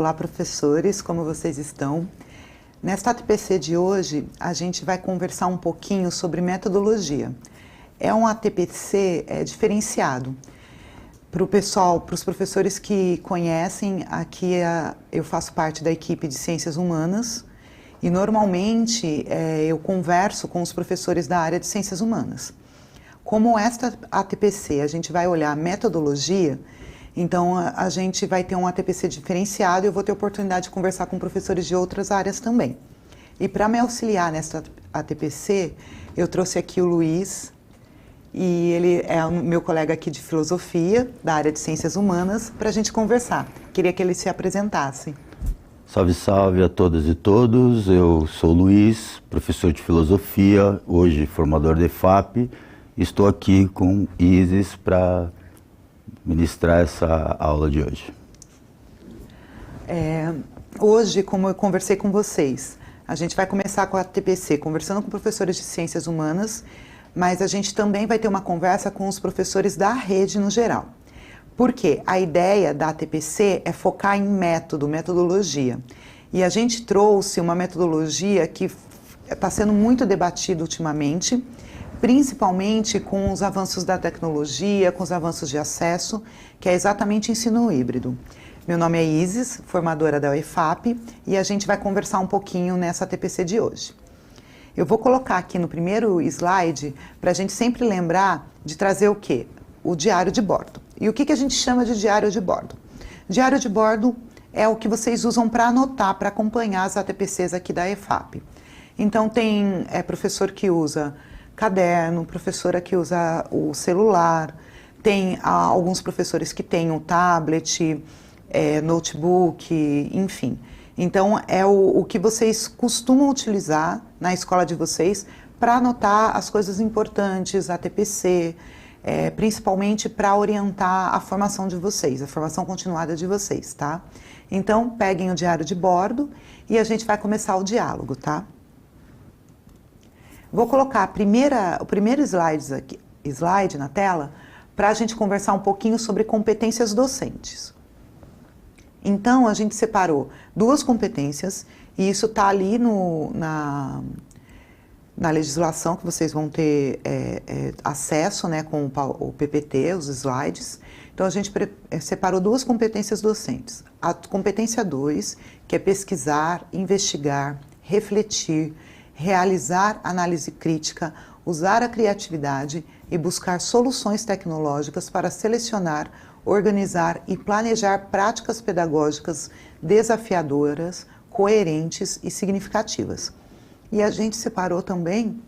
Olá, professores, como vocês estão? Nesta ATPC de hoje, a gente vai conversar um pouquinho sobre metodologia. É um ATPC diferenciado. Para o pessoal, para os professores que conhecem, aqui eu faço parte da equipe de Ciências Humanas e normalmente eu converso com os professores da área de Ciências Humanas. Como esta ATPC a gente vai olhar metodologia, então a gente vai ter um ATPC diferenciado e eu vou ter oportunidade de conversar com professores de outras áreas também. E para me auxiliar nesta ATPC, eu trouxe aqui o Luiz, e ele é o meu colega aqui de filosofia, da área de ciências humanas, para a gente conversar. Queria que ele se apresentasse. Salve, salve a todas e todos. Eu sou o Luiz, professor de filosofia, hoje formador de EFAP. Estou aqui com Isis para ministrar essa aula de hoje. Hoje, como eu conversei com vocês, a gente vai começar com a ATPC, conversando com professores de ciências humanas, mas a gente também vai ter uma conversa com os professores da rede no geral. Porque a ideia da ATPC é focar em metodologia. E a gente trouxe uma metodologia que está sendo muito debatida ultimamente, principalmente com os avanços da tecnologia, com os avanços de acesso, que é exatamente ensino híbrido. Meu nome é Isis, formadora da EFAP, e a gente vai conversar um pouquinho nessa ATPC de hoje. Eu vou colocar aqui no primeiro slide para a gente sempre lembrar de trazer o quê? O diário de bordo. E o que a gente chama de diário de bordo? Diário de bordo é o que vocês usam para anotar, para acompanhar as ATPCs aqui da EFAP. Então tem professor que usa caderno, professora que usa o celular, tem alguns professores que têm o tablet, notebook, enfim. Então é o que vocês costumam utilizar na escola de vocês para anotar as coisas importantes, a ATPC, principalmente para orientar a formação de vocês, a formação continuada de vocês, tá? Então peguem o diário de bordo e a gente vai começar o diálogo, tá? Vou colocar o primeiro slide na tela para a gente conversar um pouquinho sobre competências docentes. Então, a gente separou duas competências, e isso está ali na legislação que vocês vão ter acesso, né, com o PPT, os slides. Então, a gente separou duas competências docentes. A competência 2, que é pesquisar, investigar, refletir, realizar análise crítica, usar a criatividade e buscar soluções tecnológicas para selecionar, organizar e planejar práticas pedagógicas desafiadoras, coerentes e significativas. E a gente separou também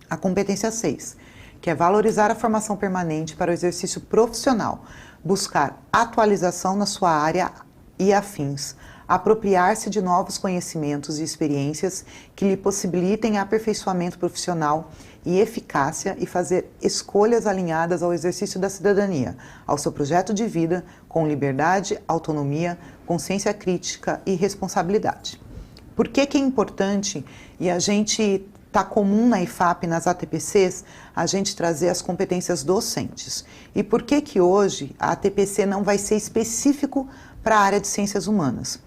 a competência 6, que é valorizar a formação permanente para o exercício profissional, buscar atualização na sua área e afins, apropriar-se de novos conhecimentos e experiências que lhe possibilitem aperfeiçoamento profissional e eficácia e fazer escolhas alinhadas ao exercício da cidadania, ao seu projeto de vida, com liberdade, autonomia, consciência crítica e responsabilidade. Por que é importante, e a gente está comum na EFAP, nas ATPCs, a gente trazer as competências docentes? E por que hoje a ATPC não vai ser específico para a área de ciências humanas?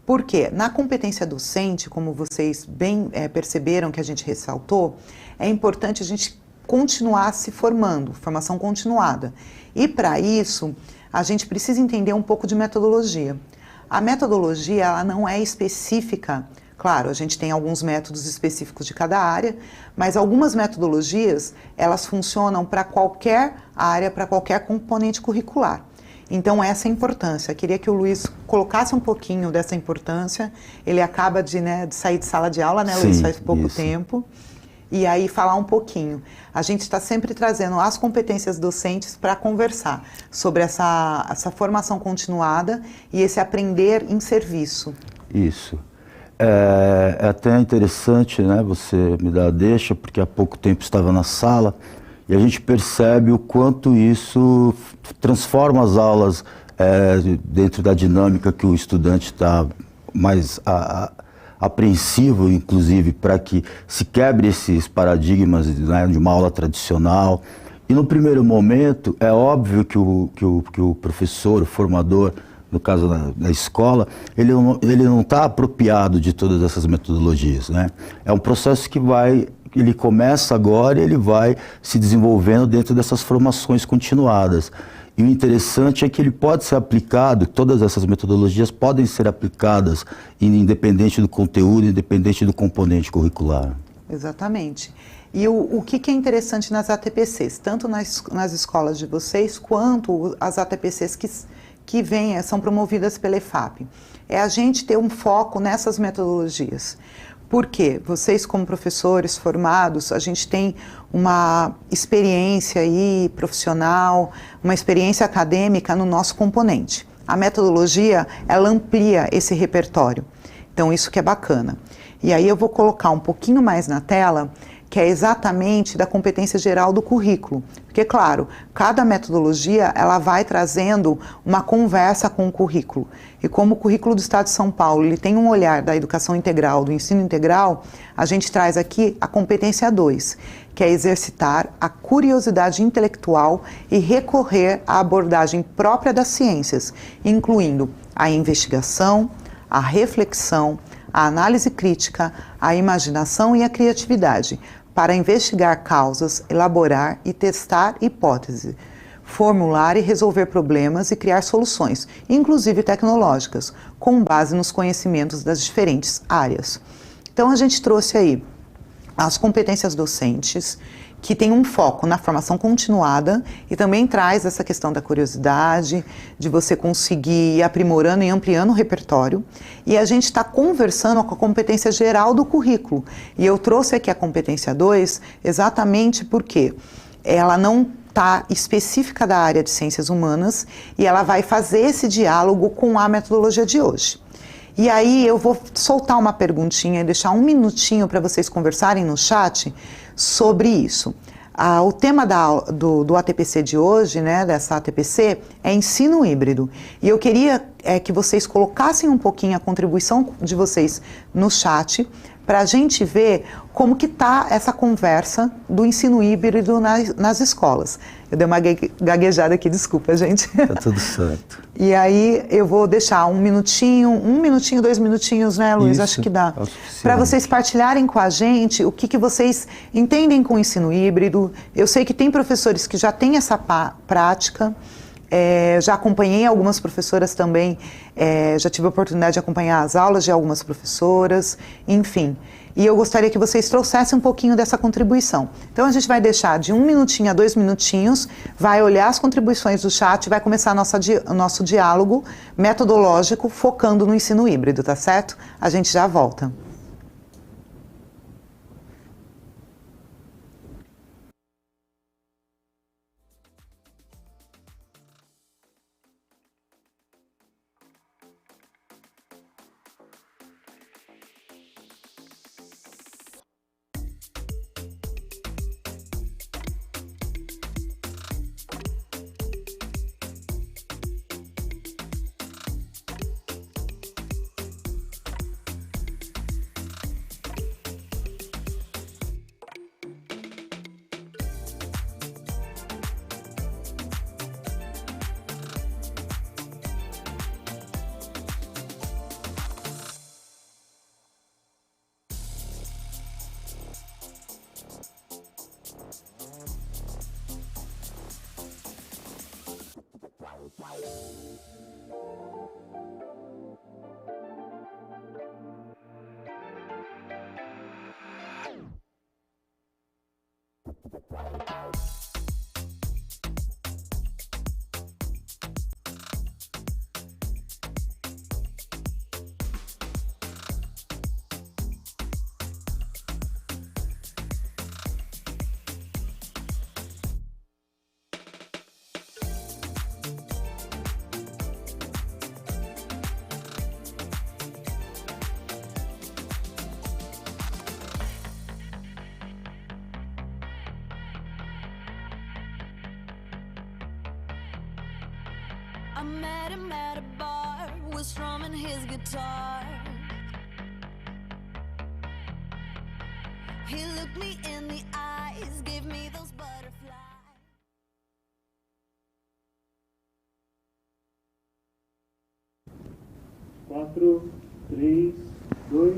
Porque na competência docente, como vocês bem perceberam que a gente ressaltou, é importante a gente continuar se formando, formação continuada. E para isso, a gente precisa entender um pouco de metodologia. A metodologia, ela não é específica, claro, a gente tem alguns métodos específicos de cada área, mas algumas metodologias, elas funcionam para qualquer área, para qualquer componente curricular. Então, essa é a importância. Queria que o Luiz colocasse um pouquinho dessa importância. Ele acaba de sair de sala de aula, né, Luiz? Faz pouco tempo. E aí, falar um pouquinho. A gente está sempre trazendo as competências docentes para conversar sobre essa formação continuada e esse aprender em serviço. Isso. É até interessante, né, você me dar a deixa, porque há pouco tempo estava na sala, e a gente percebe o quanto isso transforma as aulas dentro da dinâmica que o estudante está mais apreensivo, inclusive, para que se quebre esses paradigmas, né, de uma aula tradicional. E no primeiro momento, é óbvio que o professor, o formador, no caso da escola, ele não está apropriado de todas essas metodologias, né? É um processo que ele começa agora e ele vai se desenvolvendo dentro dessas formações continuadas. E o interessante é que ele pode ser aplicado, todas essas metodologias podem ser aplicadas independente do conteúdo, independente do componente curricular. Exatamente. E o que é interessante nas ATPCs, tanto nas escolas de vocês, quanto as ATPCs que são promovidas pela EFAP, é a gente ter um foco nessas metodologias. Porque vocês, como professores formados, a gente tem uma experiência aí profissional, uma experiência acadêmica no nosso componente. A metodologia, ela amplia esse repertório. Então, isso que é bacana. E aí eu vou colocar um pouquinho mais na tela, que é exatamente da competência geral do currículo. Porque, claro, cada metodologia ela vai trazendo uma conversa com o currículo. E como o currículo do Estado de São Paulo ele tem um olhar da educação integral, do ensino integral, a gente traz aqui a competência 2, que é exercitar a curiosidade intelectual e recorrer à abordagem própria das ciências, incluindo a investigação, a reflexão, a análise crítica, a imaginação e a criatividade, para investigar causas, elaborar e testar hipóteses, formular e resolver problemas e criar soluções, inclusive tecnológicas, com base nos conhecimentos das diferentes áreas. Então a gente trouxe aí as competências docentes, que tem um foco na formação continuada e também traz essa questão da curiosidade, de você conseguir ir aprimorando e ampliando o repertório. E a gente está conversando com a competência geral do currículo. E eu trouxe aqui a competência 2 exatamente porque ela não está específica da área de ciências humanas e ela vai fazer esse diálogo com a metodologia de hoje. E aí eu vou soltar uma perguntinha e deixar um minutinho para vocês conversarem no chat sobre isso. O tema do ATPC de hoje, né, dessa ATPC, é ensino híbrido. E eu queria que vocês colocassem um pouquinho a contribuição de vocês no chat, para a gente ver como que está essa conversa do ensino híbrido nas escolas. Eu dei uma gaguejada aqui, desculpa, gente. Tá tudo certo. E aí eu vou deixar um minutinho, 2 minutinhos, né, Luiz? Isso, acho que dá. Para vocês partilharem com a gente o que vocês entendem com o ensino híbrido. Eu sei que tem professores que já têm essa prática. Já acompanhei algumas professoras também, já tive a oportunidade de acompanhar as aulas de algumas professoras, enfim. E eu gostaria que vocês trouxessem um pouquinho dessa contribuição. Então a gente vai deixar de 1 minutinho a 2 minutinhos, vai olhar as contribuições do chat e vai começar o nosso diálogo metodológico focando no ensino híbrido, tá certo? A gente já volta. I met him at a bar, was strumming his guitar. He looked me in the eyes, gave me those butterflies. 4, 3, 2.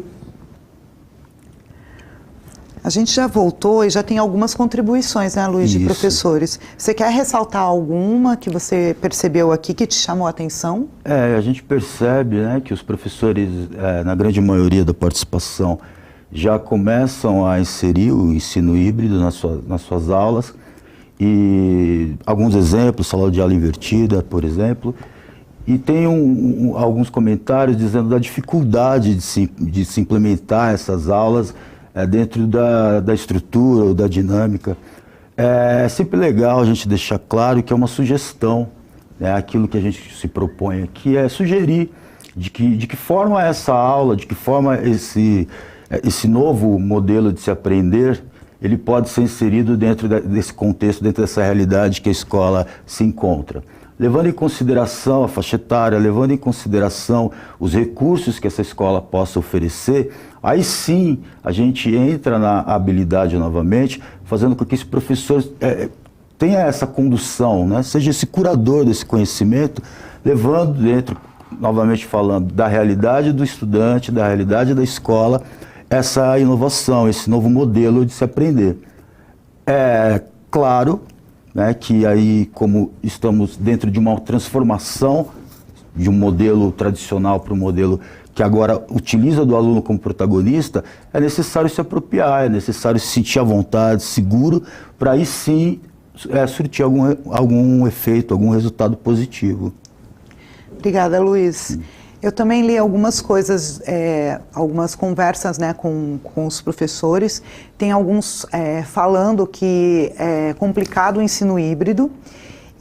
A gente já voltou e já tem algumas contribuições, né, Luiz, de Isso. professores. Você quer ressaltar alguma que você percebeu aqui que te chamou a atenção? A gente percebe, né, que os professores, na grande maioria da participação, já começam a inserir o ensino híbrido nas suas aulas. E alguns exemplos, sala de aula invertida, por exemplo. E tem alguns comentários dizendo da dificuldade de se implementar essas aulas dentro da estrutura ou da dinâmica. É sempre legal a gente deixar claro que é uma sugestão, né? Aquilo que a gente se propõe aqui é sugerir de que forma essa aula, de que forma esse novo modelo de se aprender, ele pode ser inserido dentro desse contexto, dentro dessa realidade que a escola se encontra. Levando em consideração a faixa etária, levando em consideração os recursos que essa escola possa oferecer, aí sim a gente entra na habilidade novamente, fazendo com que esse professor tenha essa condução, né? Seja esse curador desse conhecimento, levando dentro, novamente falando, da realidade do estudante, da realidade da escola, essa inovação, esse novo modelo de se aprender. É claro, né, que aí, como estamos dentro de uma transformação de um modelo tradicional para um modelo que agora utiliza do aluno como protagonista, é necessário se apropriar, é necessário se sentir à vontade, seguro, para aí sim surtir algum efeito, algum resultado positivo. Obrigada, Luiz. Eu também li algumas coisas, algumas conversas, né, com os professores. Tem alguns falando que é complicado o ensino híbrido.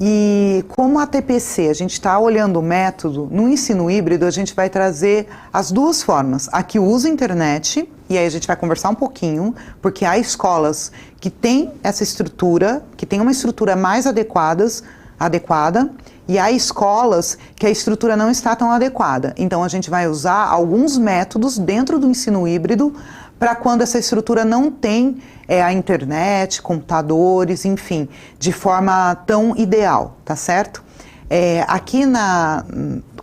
E como a TPC, a gente está olhando o método, no ensino híbrido a gente vai trazer as duas formas. A que usa a internet, e aí a gente vai conversar um pouquinho, porque há escolas que têm essa estrutura, que têm uma estrutura mais adequada, e há escolas que a estrutura não está tão adequada. Então a gente vai usar alguns métodos dentro do ensino híbrido para quando essa estrutura não tem a internet, computadores, enfim, de forma tão ideal, tá certo? Aqui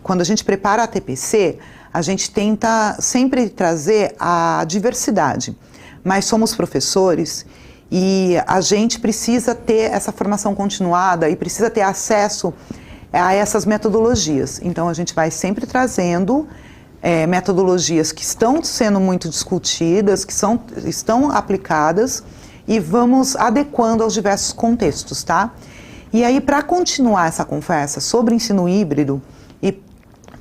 quando a gente prepara a TPC, a gente tenta sempre trazer a diversidade, mas somos professores e a gente precisa ter essa formação continuada e precisa ter acesso a essas metodologias. Então a gente vai sempre trazendo metodologias que estão sendo muito discutidas, que estão aplicadas e vamos adequando aos diversos contextos, tá? E aí, para continuar essa conversa sobre ensino híbrido e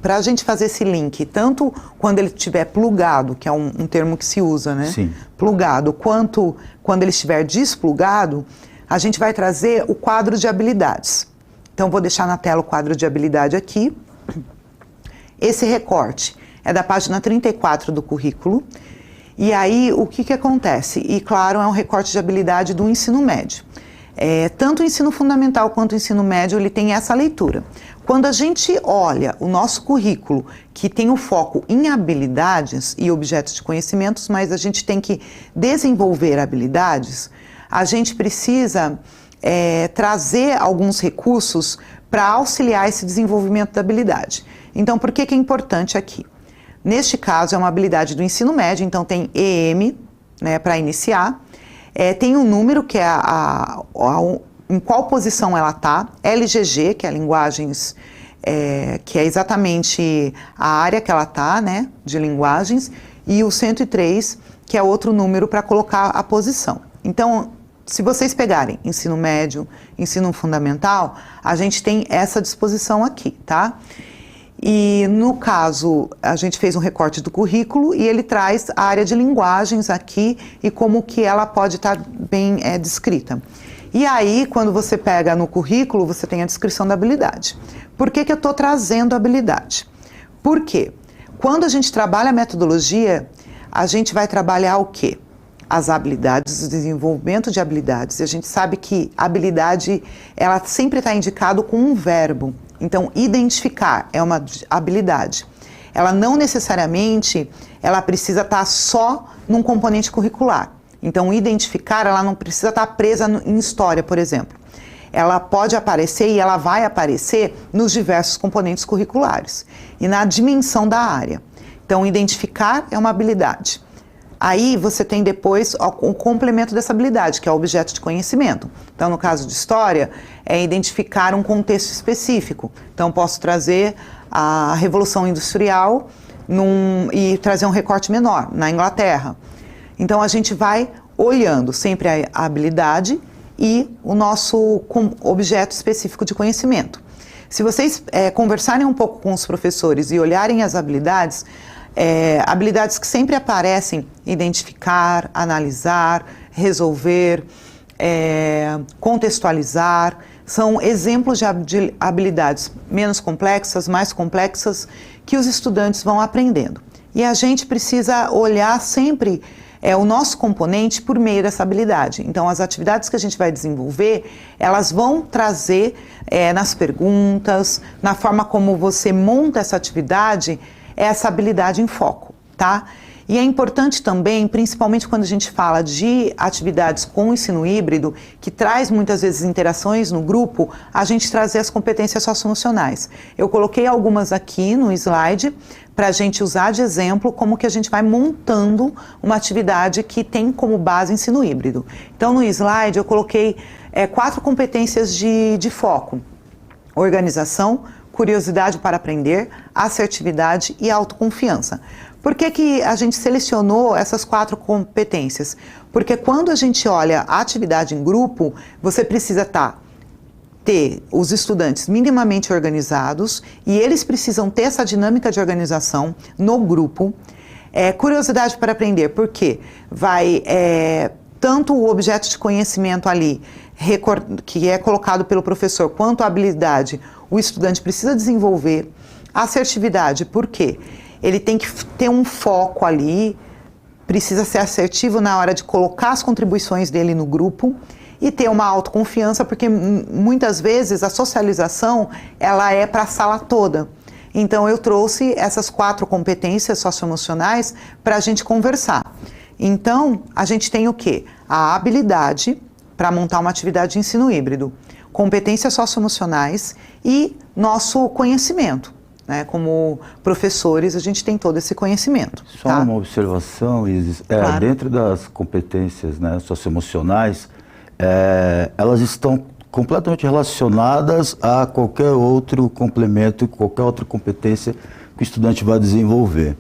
para a gente fazer esse link, tanto quando ele estiver plugado, que é um termo que se usa, né? Sim. Plugado, quanto quando ele estiver desplugado, a gente vai trazer o quadro de habilidades. Então, vou deixar na tela o quadro de habilidade aqui. Esse recorte é da página 34 do currículo. E aí, o que acontece? E, claro, é um recorte de habilidade do ensino médio. Tanto o ensino fundamental quanto o ensino médio, ele tem essa leitura. Quando a gente olha o nosso currículo, que tem o foco em habilidades e objetos de conhecimentos, mas a gente tem que desenvolver habilidades, a gente precisa trazer alguns recursos para auxiliar esse desenvolvimento da habilidade. Então, por que é importante aqui? Neste caso, é uma habilidade do ensino médio, então tem EM, né, para iniciar, tem um número que é em qual posição ela está, LGG, que é linguagens, que é exatamente a área que ela está, né, de linguagens, e o 103, que é outro número para colocar a posição. Então, se vocês pegarem ensino médio, ensino fundamental, a gente tem essa disposição aqui, tá? E no caso, a gente fez um recorte do currículo e ele traz a área de linguagens aqui e como que ela pode estar bem descrita. E aí, quando você pega no currículo, você tem a descrição da habilidade. Por que eu estou trazendo a habilidade? Porque quando a gente trabalha a metodologia, a gente vai trabalhar o quê? As habilidades, o desenvolvimento de habilidades. E a gente sabe que a habilidade, ela sempre está indicado com um verbo. Então, identificar é uma habilidade. Ela não necessariamente, ela precisa estar só num componente curricular. Então, identificar, ela não precisa estar presa em história, por exemplo. ela pode aparecer e ela vai aparecer nos diversos componentes curriculares e na dimensão da área. Então, identificar é uma habilidade. Aí você tem depois o complemento dessa habilidade, que é o objeto de conhecimento. Então, no caso de história, é identificar um contexto específico. Então, posso trazer a Revolução Industrial e trazer um recorte menor, na Inglaterra. Então, a gente vai olhando sempre a habilidade e o nosso objeto específico de conhecimento. Se vocês conversarem um pouco com os professores e olharem as habilidades, habilidades que sempre aparecem: identificar, analisar, resolver, contextualizar, são exemplos de habilidades menos complexas, mais complexas, que os estudantes vão aprendendo. E a gente precisa olhar sempre o nosso componente por meio dessa habilidade. Então, as atividades que a gente vai desenvolver, elas vão trazer nas perguntas, na forma como você monta essa atividade, essa habilidade em foco, tá? E é importante também, principalmente quando a gente fala de atividades com ensino híbrido, que traz muitas vezes interações no grupo, a gente trazer as competências socioemocionais. Eu coloquei algumas aqui no slide para a gente usar de exemplo como que a gente vai montando uma atividade que tem como base ensino híbrido. Então, no slide eu coloquei 4 competências de foco: organização, curiosidade para aprender, assertividade e autoconfiança. Por que a gente selecionou essas 4 competências? Porque quando a gente olha a atividade em grupo, você precisa ter os estudantes minimamente organizados e eles precisam ter essa dinâmica de organização no grupo. Curiosidade para aprender, porque vai tanto o objeto de conhecimento ali, que é colocado pelo professor, quanto a habilidade, o estudante precisa desenvolver. Assertividade, por quê? Ele tem que ter um foco ali, precisa ser assertivo na hora de colocar as contribuições dele no grupo e ter uma autoconfiança, porque muitas vezes a socialização ela é para a sala toda. Então eu trouxe essas 4 competências socioemocionais para a gente conversar. Então a gente tem o quê? A habilidade para montar uma atividade de ensino híbrido, competências socioemocionais e nosso conhecimento. Como professores, a gente tem todo esse conhecimento. Só uma observação, Isis. Claro. Dentro das competências socioemocionais, elas estão completamente relacionadas a qualquer outro complemento, qualquer outra competência que o estudante vai desenvolver.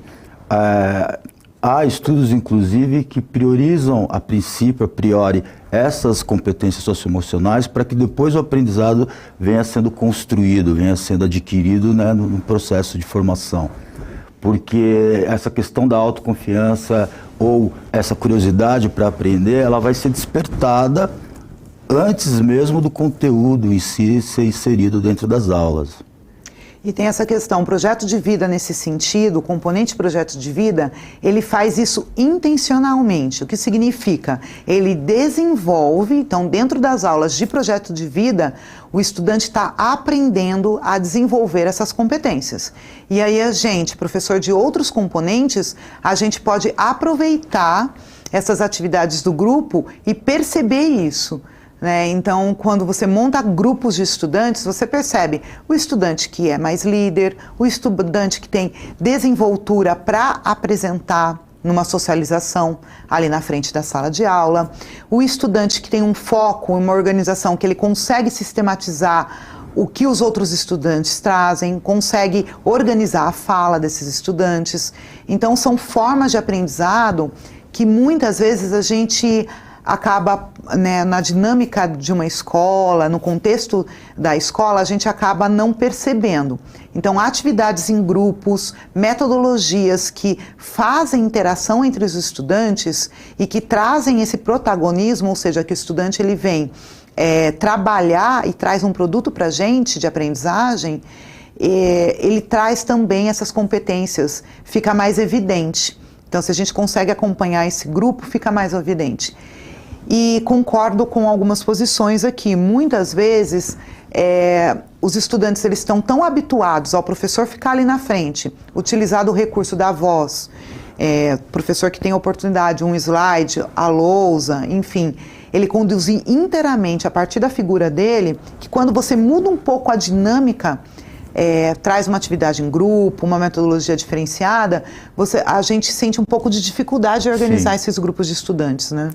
Há estudos, inclusive, que priorizam, a princípio, a priori, essas competências socioemocionais para que depois o aprendizado venha sendo construído, venha sendo adquirido, né, no processo de formação. Porque essa questão da autoconfiança ou essa curiosidade para aprender, ela vai ser despertada antes mesmo do conteúdo em si ser inserido dentro das aulas. E tem essa questão, o projeto de vida nesse sentido, o componente projeto de vida, ele faz isso intencionalmente. O que significa? Ele desenvolve, então dentro das aulas de projeto de vida, o estudante está aprendendo a desenvolver essas competências. E aí a gente, professor de outros componentes, a gente pode aproveitar essas atividades do grupo e perceber isso. Então, quando você monta grupos de estudantes, você percebe o estudante que é mais líder, o estudante que tem desenvoltura para apresentar numa socialização ali na frente da sala de aula, o estudante que tem um foco, uma organização que ele consegue sistematizar o que os outros estudantes trazem, consegue organizar a fala desses estudantes. Então, são formas de aprendizado que muitas vezes a gente acaba, na dinâmica de uma escola, no contexto da escola, a gente acaba não percebendo. Então, atividades em grupos, metodologias que fazem interação entre os estudantes e que trazem esse protagonismo, ou seja, que o estudante ele vem trabalhar e traz um produto para a gente de aprendizagem, ele traz também essas competências, fica mais evidente. Então, se a gente consegue acompanhar esse grupo, fica mais evidente. E concordo com algumas posições aqui. Muitas vezes, os estudantes eles estão tão habituados ao professor ficar ali na frente, utilizar o recurso da voz, professor que tem oportunidade, um slide, a lousa, enfim, ele conduzir inteiramente a partir da figura dele, que quando você muda um pouco a dinâmica, traz uma atividade em grupo, uma metodologia diferenciada, a gente sente um pouco de dificuldade de organizar esses grupos de estudantes, né?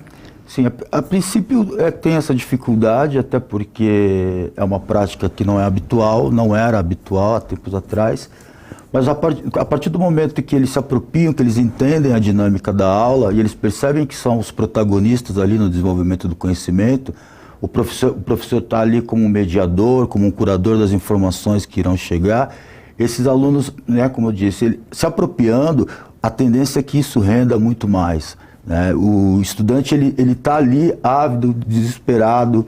Sim, a princípio tem essa dificuldade, até porque é uma prática que não é habitual, não era habitual há tempos atrás, mas a partir do momento que eles se apropriam, que eles entendem a dinâmica da aula e eles percebem que são os protagonistas ali no desenvolvimento do conhecimento, o professor está ali como um mediador, como um curador das informações que irão chegar. Esses alunos, né, como eu disse, se apropriando, a tendência é que isso renda muito mais. Né? O estudante ele está ali ávido, desesperado,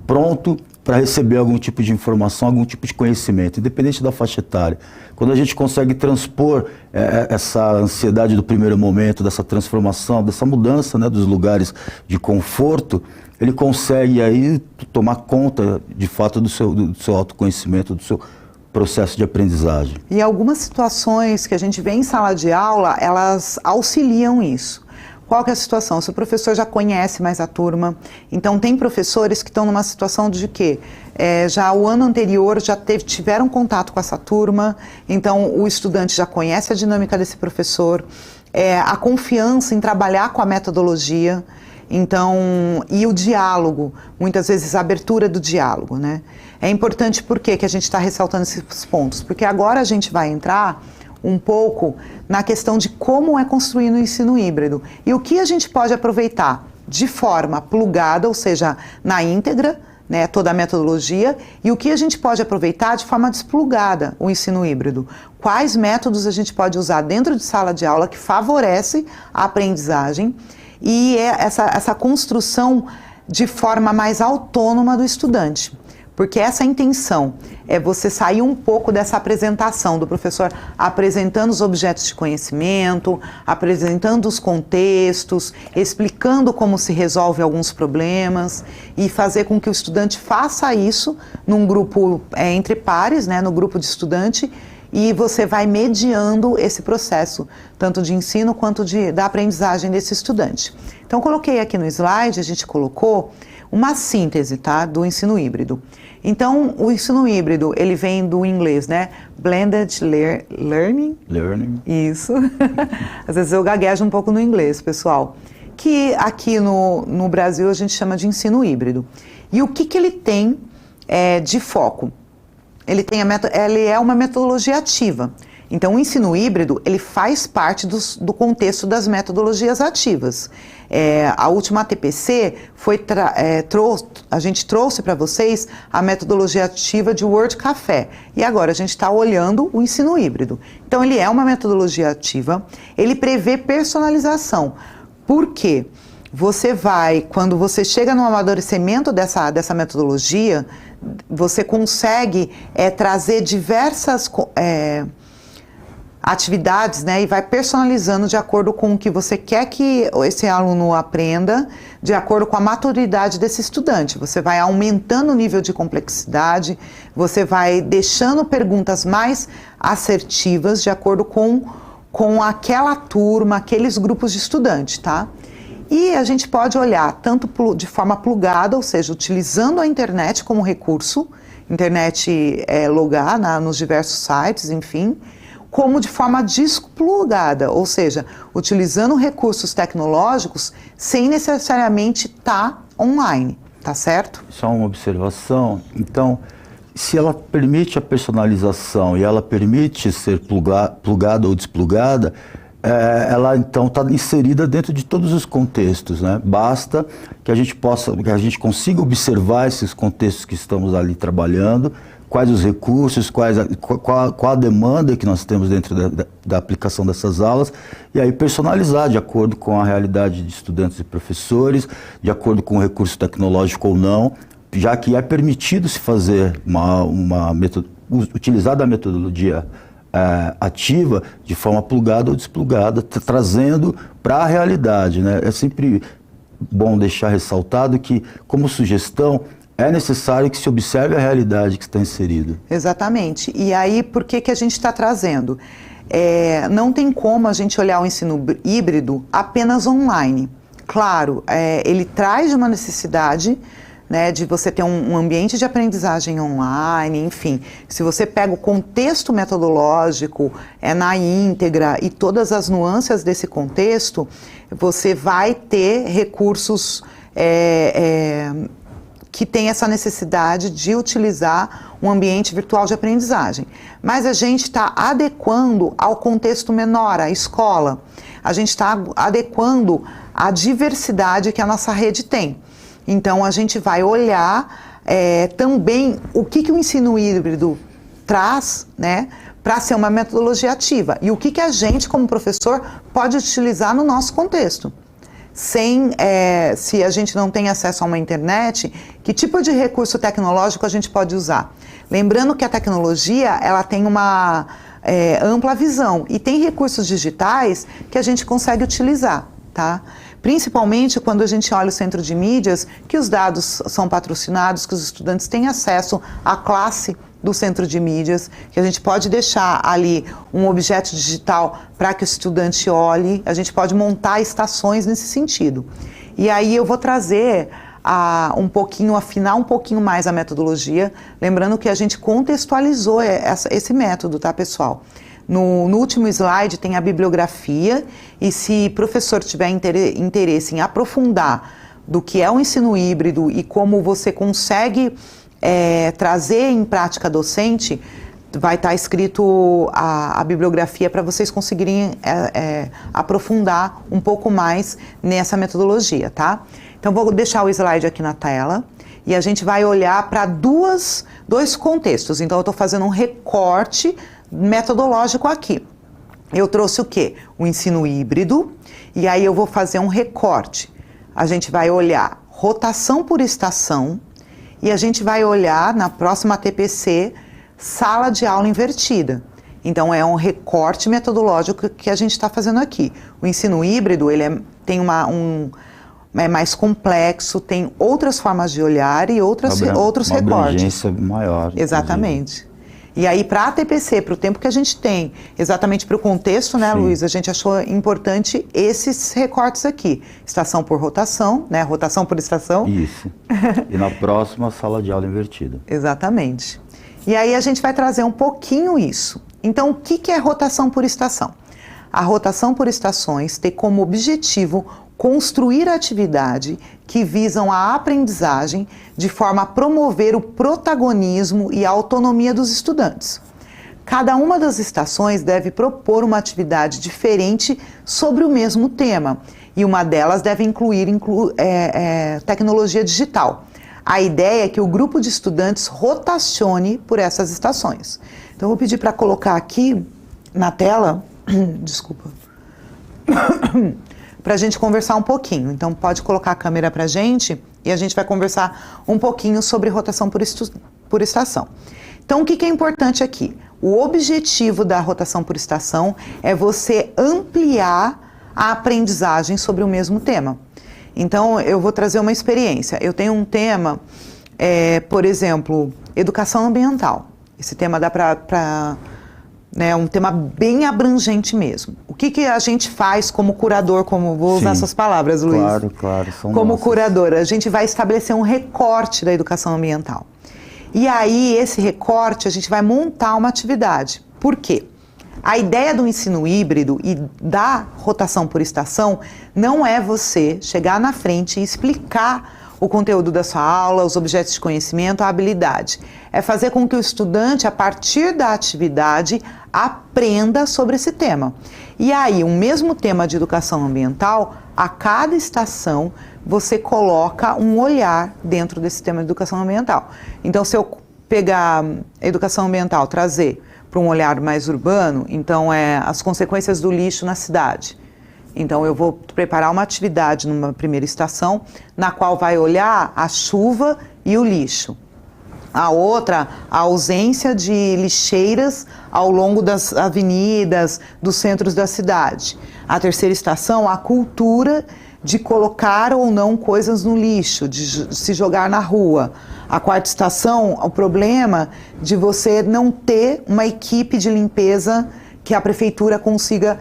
pronto para receber algum tipo de informação, algum tipo de conhecimento, independente da faixa etária. Quando a gente consegue transpor essa ansiedade do primeiro momento, dessa transformação, dessa mudança, né, dos lugares de conforto, ele consegue aí tomar conta de fato do seu autoconhecimento, do seu processo de aprendizagem. E algumas situações que a gente vê em sala de aula, elas auxiliam isso. Qual que é a situação? Se o professor já conhece mais a turma, então tem professores que estão numa situação de quê? Já o ano anterior já tiveram contato com essa turma, então o estudante já conhece a dinâmica desse professor, a confiança em trabalhar com a metodologia, então, e o diálogo, muitas vezes a abertura do diálogo, né? É importante por que a gente está ressaltando esses pontos? Porque agora a gente vai entrar um pouco na questão de como é construído o ensino híbrido e o que a gente pode aproveitar de forma plugada, ou seja, na íntegra, né, toda a metodologia, e o que a gente pode aproveitar de forma desplugada, o ensino híbrido. Quais métodos a gente pode usar dentro de sala de aula que favorece a aprendizagem e essa construção de forma mais autônoma do estudante. Porque essa intenção é você sair um pouco dessa apresentação do professor apresentando os objetos de conhecimento, apresentando os contextos, explicando como se resolve alguns problemas e fazer com que o estudante faça isso num grupo entre pares, né, no grupo de estudante, e você vai mediando esse processo, tanto de ensino quanto da aprendizagem desse estudante. Então, coloquei aqui no slide, a gente colocou uma síntese, tá, do ensino híbrido. Então, o ensino híbrido, ele vem do inglês, né? Blended Learning. Learning. Isso. Às vezes eu gaguejo um pouco no inglês, pessoal. Que aqui no Brasil a gente chama de ensino híbrido. E o que ele tem de foco? Ele é uma metodologia ativa. Então, o ensino híbrido, ele faz parte do contexto das metodologias ativas. A última TPC a gente trouxe para vocês a metodologia ativa de Word Café. E agora a gente está olhando o ensino híbrido. Então, ele é uma metodologia ativa, ele prevê personalização. Por quê? Quando você chega no amadurecimento dessa metodologia, você consegue trazer diversas atividades, né, e vai personalizando de acordo com o que você quer que esse aluno aprenda, de acordo com a maturidade desse estudante. Você vai aumentando o nível de complexidade, você vai deixando perguntas mais assertivas de acordo com aquela turma, aqueles grupos de estudantes, tá? E a gente pode olhar tanto de forma plugada, ou seja, utilizando a internet como recurso, internet logar nos diversos sites, enfim, como de forma desplugada, ou seja, utilizando recursos tecnológicos sem necessariamente estar online, tá certo? Só uma observação. Então, se ela permite a personalização e ela permite ser plugada ou desplugada, ela então está inserida dentro de todos os contextos, né? Basta que a gente consiga observar esses contextos que estamos ali trabalhando, quais os recursos, qual a demanda que nós temos dentro da aplicação dessas aulas, e aí personalizar de acordo com a realidade de estudantes e professores, de acordo com o recurso tecnológico ou não, já que é permitido se fazer utilizar da metodologia ativa de forma plugada ou desplugada, trazendo para a realidade, né? É sempre bom deixar ressaltado que, como sugestão, é necessário que se observe a realidade que está inserida. Exatamente. E aí, por que a gente está trazendo? não tem como a gente olhar o ensino híbrido apenas online. Claro, ele traz uma necessidade, né, de você ter um ambiente de aprendizagem online, enfim. Se você pega o contexto metodológico na íntegra e todas as nuances desse contexto, você vai ter recursos que tem essa necessidade de utilizar um ambiente virtual de aprendizagem. Mas a gente está adequando ao contexto menor, à escola. A gente está adequando à diversidade que a nossa rede tem. Então, a gente vai olhar também o que o ensino híbrido traz, né, para ser uma metodologia ativa. E o que a gente, como professor, pode utilizar no nosso contexto. Se a gente não tem acesso a uma internet, que tipo de recurso tecnológico a gente pode usar? Lembrando que a tecnologia, ela tem uma ampla visão e tem recursos digitais que a gente consegue utilizar, tá? Principalmente quando a gente olha o centro de mídias, que os dados são patrocinados, que os estudantes têm acesso à classe do centro de mídias, que a gente pode deixar ali um objeto digital para que o estudante olhe, a gente pode montar estações nesse sentido. E aí eu vou trazer afinar um pouquinho mais a metodologia, lembrando que a gente contextualizou esse método, tá, pessoal? No último slide tem a bibliografia, e se o professor tiver interesse em aprofundar do que é o ensino híbrido e como você consegue trazer em prática docente, vai estar escrito a bibliografia para vocês conseguirem aprofundar um pouco mais nessa metodologia, tá? Então vou deixar o slide aqui na tela e a gente vai olhar para dois contextos. Então eu estou fazendo um recorte metodológico aqui. Eu trouxe o quê? O ensino híbrido, e aí eu vou fazer um recorte. A gente vai olhar rotação por estação e a gente vai olhar na próxima TPC sala de aula invertida. Então é um recorte metodológico que a gente está fazendo aqui. O ensino híbrido tem é mais complexo, tem outras formas de olhar e outros recortes. Uma abrangência maior. Exatamente. Inclusive. E aí, para a TPC, para o tempo que a gente tem, exatamente para o contexto, né, Luiz, a gente achou importante esses recortes aqui. Estação por rotação, né, rotação por estação. Isso. E na próxima, sala de aula invertida. Exatamente. E aí a gente vai trazer um pouquinho isso. Então, o que é rotação por estação? A rotação por estações tem como objetivo construir atividade que visam a aprendizagem de forma a promover o protagonismo e a autonomia dos estudantes. Cada uma das estações deve propor uma atividade diferente sobre o mesmo tema, e uma delas deve incluir tecnologia digital. A ideia é que o grupo de estudantes rotacione por essas estações. Então, eu vou pedir para colocar aqui na tela, desculpa, para a gente conversar um pouquinho. Então, pode colocar a câmera para a gente e a gente vai conversar um pouquinho sobre rotação por estação. Então, o que é importante aqui? O objetivo da rotação por estação é você ampliar a aprendizagem sobre o mesmo tema. Então, eu vou trazer uma experiência. Eu tenho um tema, por exemplo, educação ambiental. Esse tema dá para um tema bem abrangente mesmo. O que a gente faz como curador, vou usar essas palavras, Luiz? Claro. Como curadora, a gente vai estabelecer um recorte da educação ambiental. E aí, esse recorte, a gente vai montar uma atividade. Por quê? A ideia do ensino híbrido e da rotação por estação não é você chegar na frente e explicar o conteúdo da sua aula, os objetos de conhecimento, a habilidade. É fazer com que o estudante, a partir da atividade, aprenda sobre esse tema. E aí, o mesmo tema de educação ambiental, a cada estação, você coloca um olhar dentro desse tema de educação ambiental. Então, se eu pegar a educação ambiental, trazer para um olhar mais urbano, então as consequências do lixo na cidade. Então, eu vou preparar uma atividade numa primeira estação, na qual vai olhar a chuva e o lixo. A outra, a ausência de lixeiras ao longo das avenidas, dos centros da cidade. A terceira estação, a cultura de colocar ou não coisas no lixo, de se jogar na rua. A quarta estação, o problema de você não ter uma equipe de limpeza que a prefeitura consiga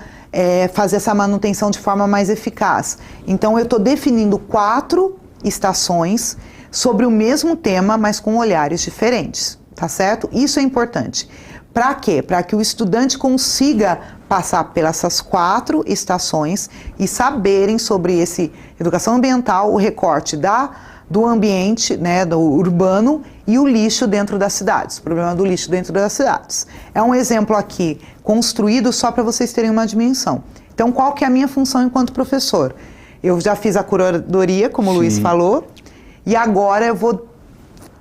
fazer essa manutenção de forma mais eficaz. Então eu estou definindo 4 estações sobre o mesmo tema, mas com olhares diferentes, tá certo? Isso é importante. Para quê? Para que o estudante consiga passar pelas essas 4 estações e saberem sobre esse educação ambiental, o recorte do ambiente, né, do urbano e o lixo dentro das cidades, o problema do lixo dentro das cidades. É um exemplo aqui construído só para vocês terem uma dimensão. Então, qual que é a minha função enquanto professor? Eu já fiz a curadoria, como o Luiz falou, e agora eu vou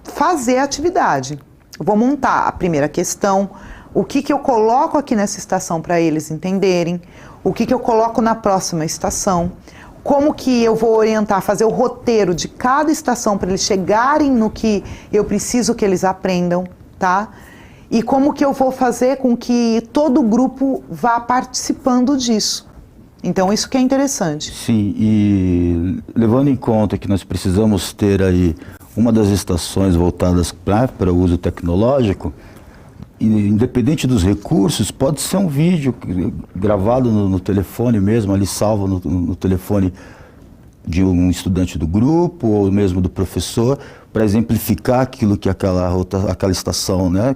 fazer a atividade. Eu vou montar a primeira questão, o que eu coloco aqui nessa estação para eles entenderem, o que eu coloco na próxima estação, como que eu vou orientar, fazer o roteiro de cada estação para eles chegarem no que eu preciso que eles aprendam, tá? E como que eu vou fazer com que todo o grupo vá participando disso. Então, isso que é interessante. Sim, e levando em conta que nós precisamos ter aí uma das estações voltadas para o uso tecnológico, independente dos recursos, pode ser um vídeo gravado no telefone mesmo, ali salvo no telefone de um estudante do grupo ou mesmo do professor, para exemplificar aquilo que aquela estação, né,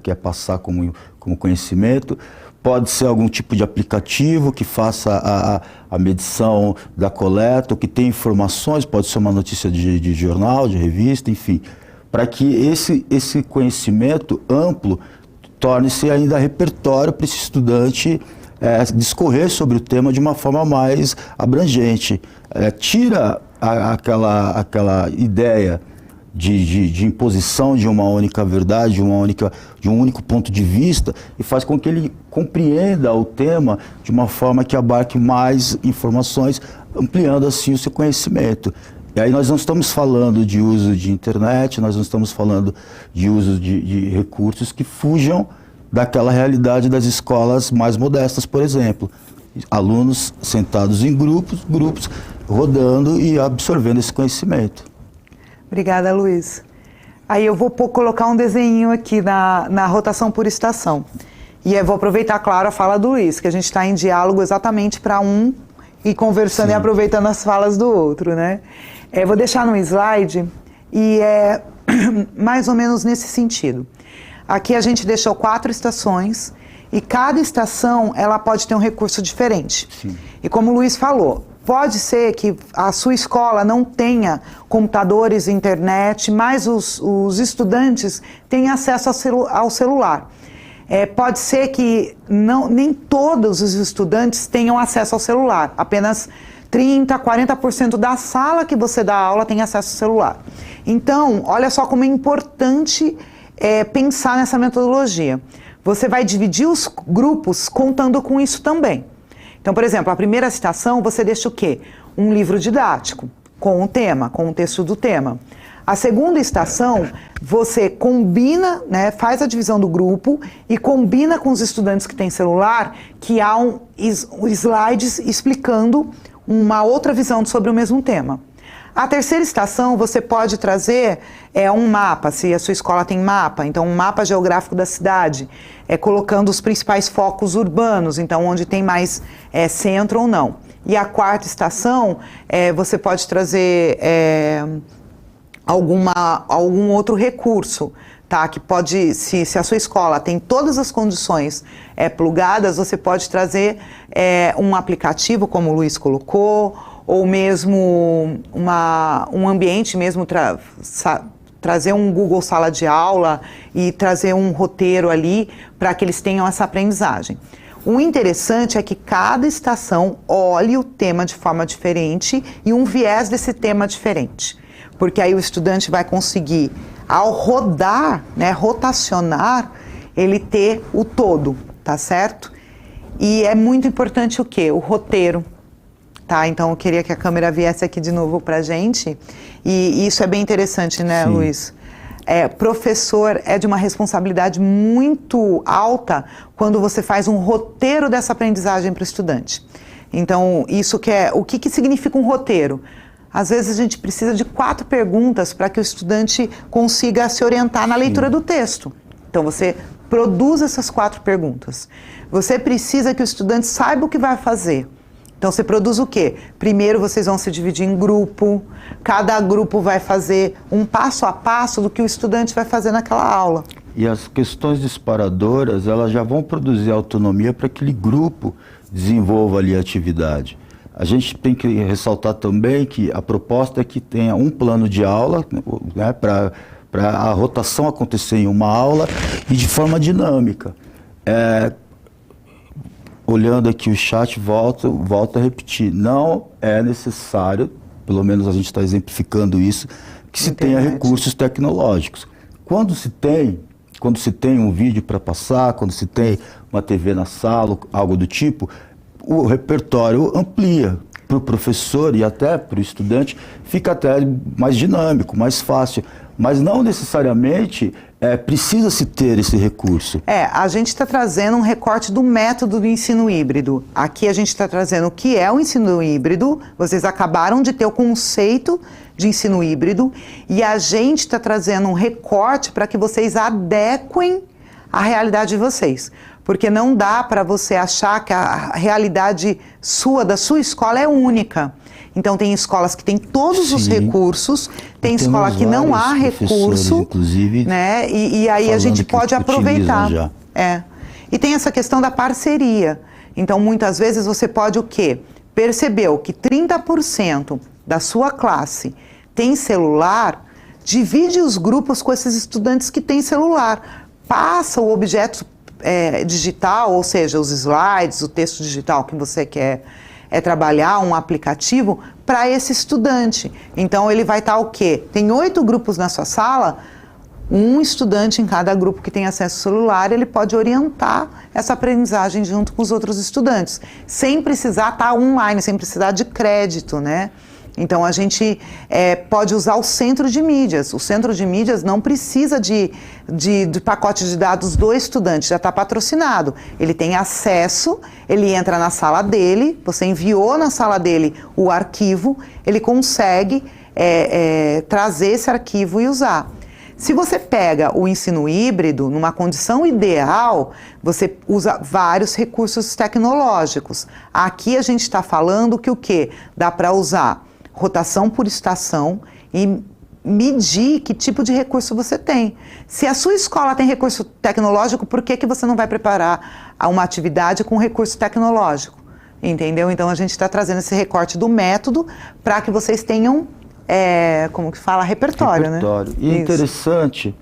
quer passar como conhecimento. Pode ser algum tipo de aplicativo que faça a medição da coleta, ou que tenha informações, pode ser uma notícia de jornal, de revista, enfim, para que esse conhecimento amplo torne-se ainda repertório para esse estudante discorrer sobre o tema de uma forma mais abrangente. Tira aquela ideia de imposição de uma única verdade, de um único ponto de vista, e faz com que ele compreenda o tema de uma forma que abarque mais informações, ampliando assim o seu conhecimento. E aí nós não estamos falando de uso de internet, nós não estamos falando de uso de recursos que fujam daquela realidade das escolas mais modestas, por exemplo. Alunos sentados em grupos, rodando e absorvendo esse conhecimento. Obrigada, Luiz. Aí eu vou colocar um desenho aqui na rotação por estação. E eu vou aproveitar, claro, a fala do Luiz, que a gente está em diálogo exatamente para um ir conversando e aproveitando as falas do outro, né? Vou deixar no slide e é mais ou menos nesse sentido. Aqui a gente deixou 4 estações e cada estação ela pode ter um recurso diferente. Sim. E como o Luiz falou, pode ser que a sua escola não tenha computadores, internet, mas os estudantes têm acesso ao celular. Pode ser que nem todos os estudantes tenham acesso ao celular, apenas 30%, 40% da sala que você dá aula tem acesso ao celular. Então, olha só como é importante pensar nessa metodologia. Você vai dividir os grupos contando com isso também. Então, por exemplo, a primeira citação você deixa o quê? Um livro didático, com o tema, com o texto do tema. A segunda estação, você combina, né, faz a divisão do grupo e combina com os estudantes que têm celular, que há slides explicando uma outra visão sobre o mesmo tema. A terceira estação, você pode trazer um mapa, se a sua escola tem mapa, então um mapa geográfico da cidade, colocando os principais focos urbanos, então onde tem mais centro ou não. E a quarta estação, você pode trazer algum outro recurso, tá? Que pode, se a sua escola tem todas as condições plugadas, você pode trazer um aplicativo, como o Luiz colocou, ou mesmo um ambiente mesmo, trazer um Google Sala de Aula e trazer um roteiro ali para que eles tenham essa aprendizagem. O interessante é que cada estação olhe o tema de forma diferente e um viés desse tema diferente. Porque aí o estudante vai conseguir, ao rodar, né, rotacionar, ele ter o todo, tá certo? E é muito importante o quê? O roteiro. Tá, então eu queria que a câmera viesse aqui de novo pra gente, e isso é bem interessante, né, Sim. Luiz? Professor é de uma responsabilidade muito alta quando você faz um roteiro dessa aprendizagem para o estudante. Então, o que significa um roteiro? Às vezes a gente precisa de 4 perguntas para que o estudante consiga se orientar na leitura do texto. Então você Produza essas 4 perguntas. Você precisa que o estudante saiba o que vai fazer. Então, você produz o quê? Primeiro, vocês vão se dividir em grupo. Cada grupo vai fazer um passo a passo do que o estudante vai fazer naquela aula. E as questões disparadoras, elas já vão produzir autonomia para aquele grupo desenvolva ali a atividade. A gente tem que ressaltar também que a proposta é que tenha um plano de aula, né, para a rotação acontecer em uma aula e de forma dinâmica. Olhando aqui o chat, volto a repetir, não é necessário, pelo menos a gente está exemplificando isso, que se tenha recursos tecnológicos. Quando se tem um vídeo para passar, quando se tem uma TV na sala, algo do tipo, o repertório amplia para o professor e até para o estudante, fica até mais dinâmico, mais fácil. Mas não necessariamente precisa-se ter esse recurso. A gente está trazendo um recorte do método do ensino híbrido. Aqui a gente está trazendo o que é o ensino híbrido. Vocês acabaram de ter o conceito de ensino híbrido e a gente está trazendo um recorte para que vocês adequem a realidade de vocês. Porque não dá para você achar que a realidade da sua escola é única. Então, tem escolas que têm todos os recursos, tem escola que não há recurso, inclusive, né? E aí a gente pode aproveitar. E tem essa questão da parceria. Então, muitas vezes você pode o quê? Percebeu que 30% da sua classe tem celular, divide os grupos com esses estudantes que têm celular. Passa o objeto digital, ou seja, os slides, o texto digital que você quer trabalhar, um aplicativo, para esse estudante. Então, ele vai estar o quê? Tem 8 grupos na sua sala, um estudante em cada grupo que tem acesso ao celular, ele pode orientar essa aprendizagem junto com os outros estudantes, sem precisar estar online, sem precisar de crédito, né? Então, a gente pode usar o centro de mídias. O centro de mídias não precisa de pacote de dados do estudante, já está patrocinado. Ele tem acesso, ele entra na sala dele, você enviou na sala dele o arquivo, ele consegue trazer esse arquivo e usar. Se você pega o ensino híbrido, numa condição ideal, você usa vários recursos tecnológicos. Aqui a gente está falando que o quê? Dá para usar rotação por estação e medir que tipo de recurso você tem. Se a sua escola tem recurso tecnológico, por que você não vai preparar uma atividade com recurso tecnológico? Entendeu? Então a gente está trazendo esse recorte do método para que vocês tenham, como que fala, repertório. Né? E é interessante,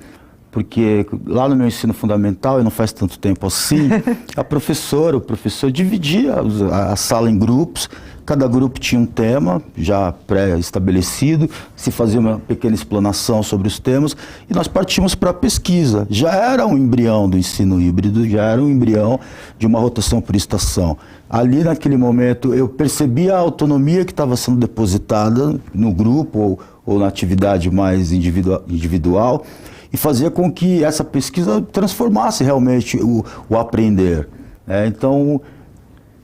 porque lá no meu ensino fundamental, e não faz tanto tempo assim, a professora, o professor dividia a sala em grupos. Cada grupo tinha um tema já pré-estabelecido, se fazia uma pequena explanação sobre os temas e nós partimos para a pesquisa. Já era um embrião do ensino híbrido, já era um embrião de uma rotação por estação. Ali naquele momento eu percebi a autonomia que estava sendo depositada no grupo ou na atividade mais individual e fazia com que essa pesquisa transformasse realmente o aprender. Então,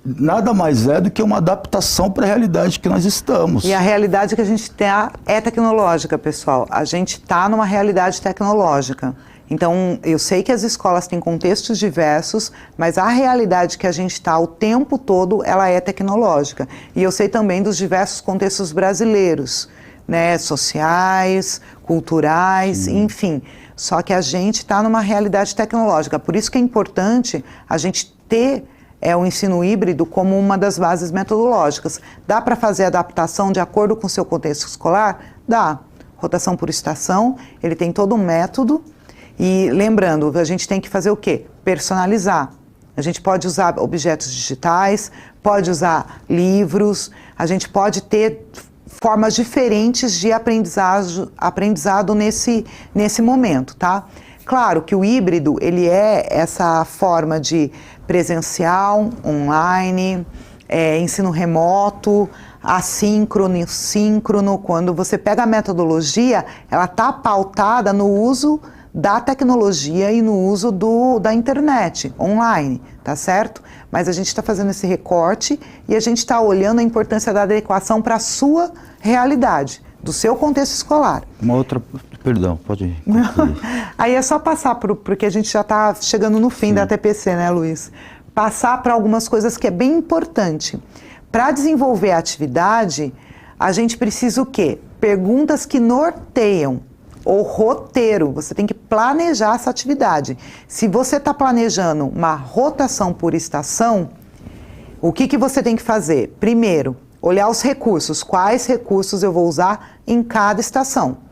nada mais é do que uma adaptação para a realidade que nós estamos. E a realidade que a gente tem é tecnológica, pessoal. A gente está numa realidade tecnológica. Então, eu sei que as escolas têm contextos diversos, mas a realidade que a gente está o tempo todo, ela é tecnológica. E eu sei também dos diversos contextos brasileiros, né, sociais, culturais, enfim. Só que a gente está numa realidade tecnológica. Por isso que é importante a gente ter o ensino híbrido como uma das bases metodológicas. Dá para fazer adaptação de acordo com o seu contexto escolar? Dá. Rotação por estação, ele tem todo um método. E lembrando, a gente tem que fazer o quê? Personalizar. A gente pode usar objetos digitais, pode usar livros, a gente pode ter formas diferentes de aprendizado nesse momento, tá? Claro que o híbrido, ele é essa forma de presencial, online, ensino remoto, assíncrono e síncrono. Quando você pega a metodologia, ela está pautada no uso da tecnologia e no uso da internet, online, tá certo? Mas a gente está fazendo esse recorte e a gente está olhando a importância da adequação para a sua realidade, do seu contexto escolar. Uma outra Perdão, pode concluir. Aí é só passar porque a gente já está chegando no fim da TPC, né, Luiz? Passar para algumas coisas que é bem importante. Para desenvolver a atividade, a gente precisa o quê? Perguntas que norteiam, ou roteiro. Você tem que planejar essa atividade. Se você está planejando uma rotação por estação, o que você tem que fazer? Primeiro, olhar os recursos. Quais recursos eu vou usar em cada estação?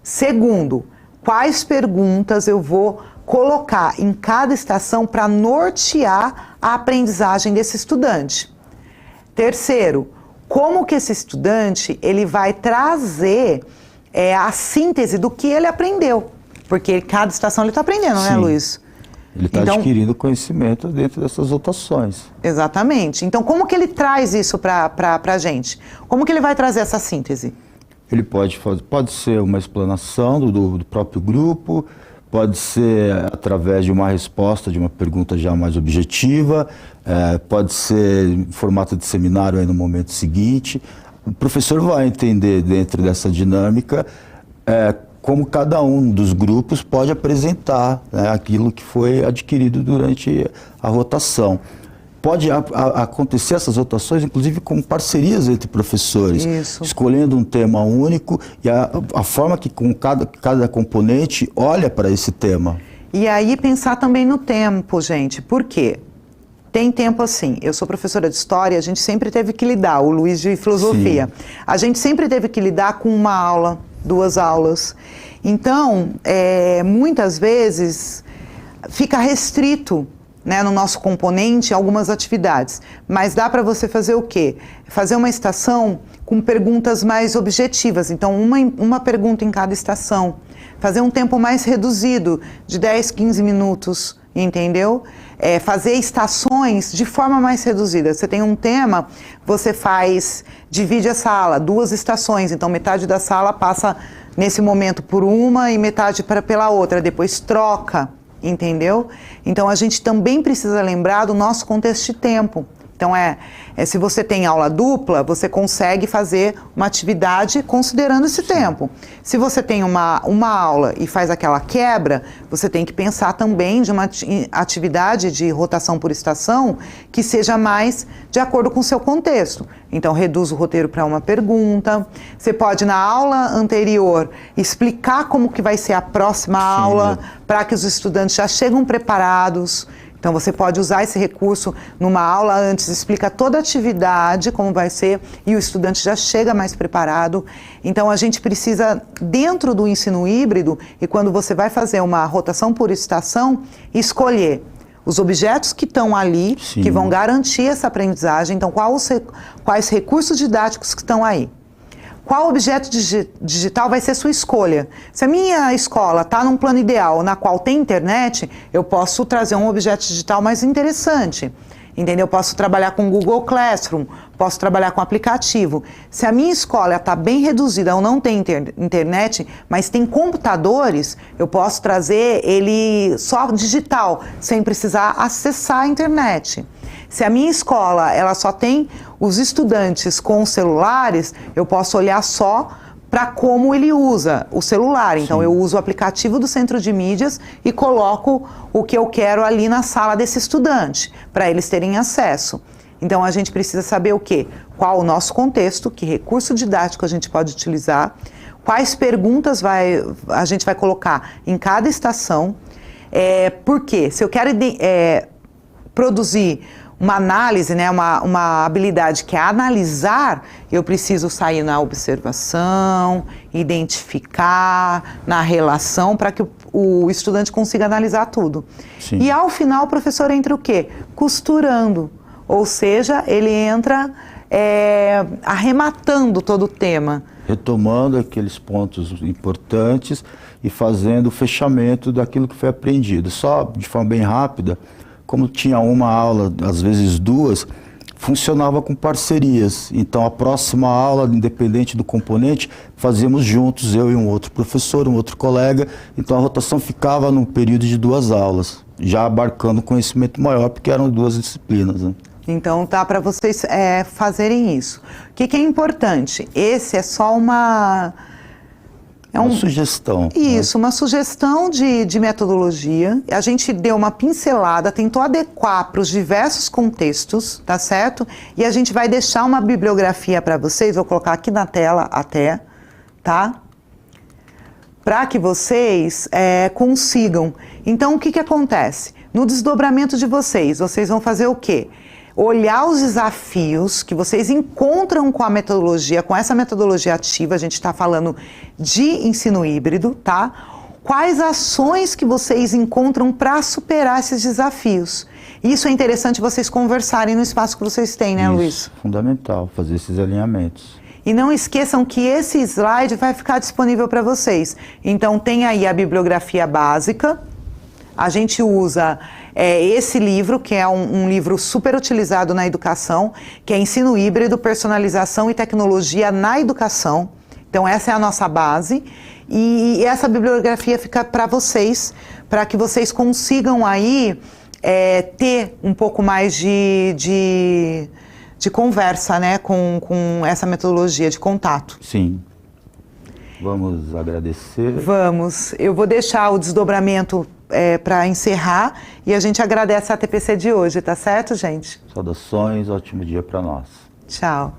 Segundo, quais perguntas eu vou colocar em cada estação para nortear a aprendizagem desse estudante? Terceiro, como que esse estudante ele vai trazer a síntese do que ele aprendeu? Porque cada estação ele está aprendendo, né, Luiz? Ele está adquirindo conhecimento dentro dessas rotações. Exatamente. Então, como que ele traz isso para a gente? Como que ele vai trazer essa síntese? Ele pode ser uma explanação do próprio grupo, pode ser através de uma resposta de uma pergunta já mais objetiva, pode ser em formato de seminário aí no momento seguinte. O professor vai entender dentro dessa dinâmica como cada um dos grupos pode apresentar, né, aquilo que foi adquirido durante a rotação. Pode acontecer essas rotações, inclusive com parcerias entre professores, escolhendo um tema único e a forma que cada componente olha para esse tema. E aí pensar também no tempo, gente. Por quê? Tem tempo assim, eu sou professora de história, a gente sempre teve que lidar, o Luiz de filosofia, a gente sempre teve que lidar com uma aula, 2 aulas. Então, muitas vezes fica restrito, né, no nosso componente algumas atividades, mas dá para você fazer o quê? Fazer uma estação com perguntas mais objetivas, então uma pergunta em cada estação, fazer um tempo mais reduzido, de 10, 15 minutos, entendeu? Fazer estações de forma mais reduzida. Você tem um tema, você divide a sala, 2 estações, então metade da sala passa nesse momento por uma e metade pela outra, depois troca. Entendeu? Então a gente também precisa lembrar do nosso contexto de tempo. Então se você tem aula dupla, você consegue fazer uma atividade considerando esse tempo. Se você tem uma aula e faz aquela quebra, você tem que pensar também de uma atividade de rotação por estação que seja mais de acordo com o seu contexto. Então reduz o roteiro para uma pergunta. Você pode na aula anterior explicar como que vai ser a próxima aula para que os estudantes já chegam preparados. Então você pode usar esse recurso numa aula antes, explica toda a atividade, como vai ser, e o estudante já chega mais preparado. Então a gente precisa, dentro do ensino híbrido, e quando você vai fazer uma rotação por estação, escolher os objetos que estão ali, que vão garantir essa aprendizagem. Então quais recursos didáticos que estão aí? Qual objeto digital vai ser sua escolha? Se a minha escola está num plano ideal na qual tem internet, eu posso trazer um objeto digital mais interessante. Entendeu? Eu posso trabalhar com Google Classroom, posso trabalhar com aplicativo. Se a minha escola está bem reduzida ou não tem internet, mas tem computadores, eu posso trazer ele só digital, sem precisar acessar a internet. Se a minha escola ela só tem os estudantes com celulares, eu posso olhar só para como ele usa o celular. Então eu uso o aplicativo do centro de mídias e coloco o que eu quero ali na sala desse estudante, para eles terem acesso. Então a gente precisa saber o quê? Qual o nosso contexto, que recurso didático a gente pode utilizar, quais perguntas a gente vai colocar em cada estação, por quê? Se eu quero produzir uma análise, né, uma habilidade que é analisar, eu preciso sair na observação, identificar, na relação, para que o estudante consiga analisar tudo. E ao final o professor entra o quê? Costurando, ou seja, ele entra arrematando todo o tema. Retomando aqueles pontos importantes e fazendo o fechamento daquilo que foi aprendido. Só de forma bem rápida, como tinha uma aula, às vezes 2, funcionava com parcerias. Então a próxima aula, independente do componente, fazíamos juntos, eu e um outro professor, um outro colega. Então a rotação ficava num período de 2 aulas, já abarcando conhecimento maior, porque eram 2 disciplinas, né? Então tá para vocês fazerem isso. O que é importante? Esse é só É uma sugestão. Isso, uma sugestão de metodologia. A gente deu uma pincelada, tentou adequar para os diversos contextos, tá certo? E a gente vai deixar uma bibliografia para vocês, vou colocar aqui na tela até, tá? Para que vocês consigam. Então, o que acontece? No desdobramento de vocês vão fazer o quê? Olhar os desafios que vocês encontram com a metodologia, com essa metodologia ativa, a gente está falando de ensino híbrido, tá? Quais ações que vocês encontram para superar esses desafios? Isso é interessante vocês conversarem no espaço que vocês têm, né, Luiz? Isso, fundamental, fazer esses alinhamentos. E não esqueçam que esse slide vai ficar disponível para vocês. Então, tem aí a bibliografia básica. A gente usa esse livro, que é um livro super utilizado na educação, que é Ensino Híbrido, Personalização e Tecnologia na Educação. Então, essa é a nossa base. E essa bibliografia fica para vocês, para que vocês consigam aí ter um pouco mais de conversa, né, com essa metodologia de contato. Sim. Vamos agradecer. Vamos. Eu vou deixar o desdobramento para encerrar e a gente agradece a TPC de hoje, tá certo, gente? Saudações, ótimo dia para nós. Tchau.